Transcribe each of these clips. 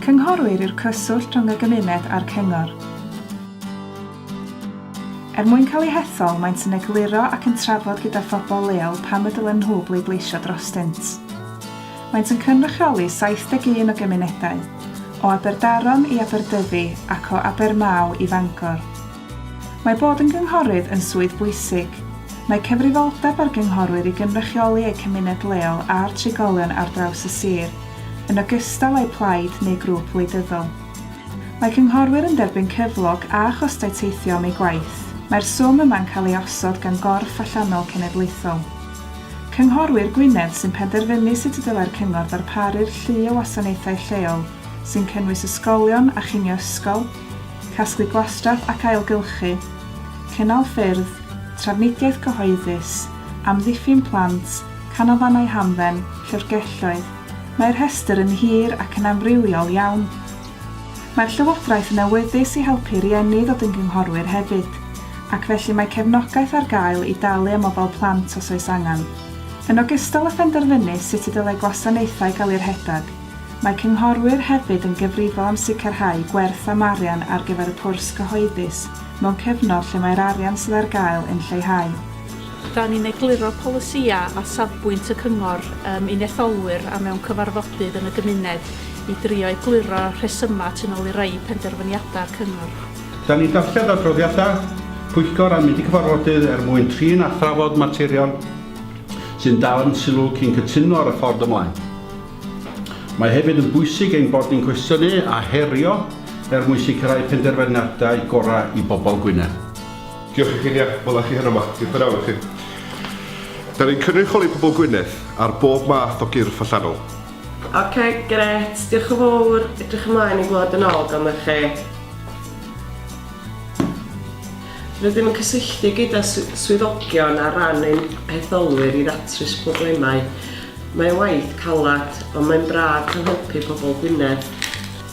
Cynghorwyr yw'r cyswllt rhwng y gymuned a'r cyngor. Mwyn cael ei hethol, maent yn egluro ac yn trafod gyda phobl leol pam y dylen nhw bleidleisio drostynt. Maent yn cynrychioli 71 o gymunedau, o Aberdaron i Aberdyfi ac o Abermaw i Fangor. Mae bod yn gynghorydd yn swydd bwysig. Mae cyfrifoldeb ar gynghorwyr i gynrychioli eu cymuned leol a'r trigolion ar draws y sir, yn ogystal â'u plaid neu grŵp wleidyddol. Mae cynghorwyr yn derbyn cyflog a chostau teithio am eu gwaith. Mae'r swm yma'n cael ei osod gan gorff allanol cenedlaethol. Cynghorydd Gwynedd sy'n penderfynu sut y dylai'r cyngor ddarparu'r llu o wasanaethau lleol, sy'n cynnwys ysgolion a chynio ysgol, casglu gwastraff ac ailgylchu, cynnal ffyrdd, trafnidiaeth cyhoeddus, amddiffyn plant, canolfannau hamdden, llyfrgelloedd. Mae'r rhestr yn hir ac yn amrywiol iawn. Mae'r Llywodraeth yn awyddus i helpu rieni ddod yn gynghorwyr hefyd, ac felly mae cefnogaeth ar gael i dalu am ofal plant os oes angen. Yn ogystal â phenderfynu sut y dylai gwasanaethau gael i'r rhedag, mae cynghorwyr hefyd yn gyfrifol am sicrhau gwerth am arian ar gyfer y pwrs cyhoeddus mewn cyfnod lle mae'r arian sydd ar gael yn lleihau. Da ni'n egluro polisia a safbwynt y cyngor i'n etholwyr a mewn cyfarfodydd yn y gymuned i drio egluro rhesymau tu ôl i rai penderfyniadau'r cyngor. Da ni'n darllen adroddiadau pwyllgor am mynd i cyfarfodydd mwyn trin a thrafod materion sy'n dal yn sylw cyn cytuno ar y ffordd ymlaen. Mae hefyd yn bwysig ein bod ni'n cwestiynu a herio mwyn sicrhau penderfyniadau gorau i bobl Gwynedd. Diolch i chi, fel chi hyn yma. Diolch yn fawr i chi. Da ni'n cynrychioli pobl Gwynedd ar bob math o gyrff allanol. Gret. Diolch yn fawr. Edrych ymlaen i glywed yn ôl gan chi. Rydym yn cysylltu gyda swyddogion a ran ein hetholwyr i ddatrys problemau. Mae'n waith calad, ond mae'n braf yn helpu pobl Gwynedd.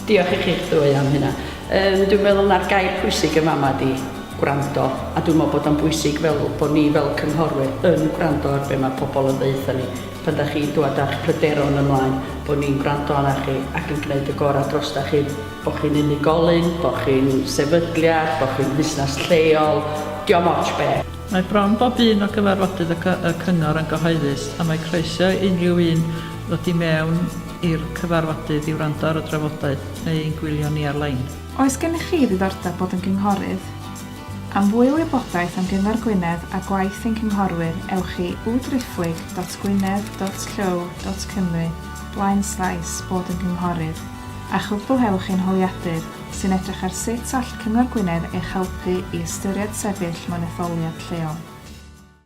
Diolch i chi'ch ddwy am hynna. Dwi'n meddwl na'r gair pwysig yma di gwrando, a dwi'n meddwl bod o'n bwysig bod ni fel cynghorwyr yn gwrando ar be mae pobl yn ddeutha ni. Pan da chi dod â'ch pryderon ymlaen, bod ni'n gwrando arna chi ac yn gwneud y gorau dros da chi, bod chi'n unigolyn, bod chi'n sefydliad, bod chi'n busnes lleol, diom ots be. Mae bron bob un o gyfarfodydd y cyngor yn gyhoeddus a mae croeso unrhyw un ddod i mewn i'r cyfarfodydd i wrando ar y drafodaeth neu ein gwylio ni ar-lein. Oes gennych chi ddiddordeb bod yn gynghorydd? Am fwy o wybodaeth am Gyngor Gwynedd a gwaith ein cynghorwyr, ewch i www.gwynedd.co.cymru/bod yn gynghorydd a chwblhewch ein holiadur sy'n edrych ar sut all Cyngor Gwynedd eich helpu i ystyried sefyll mewn etholiad lleol.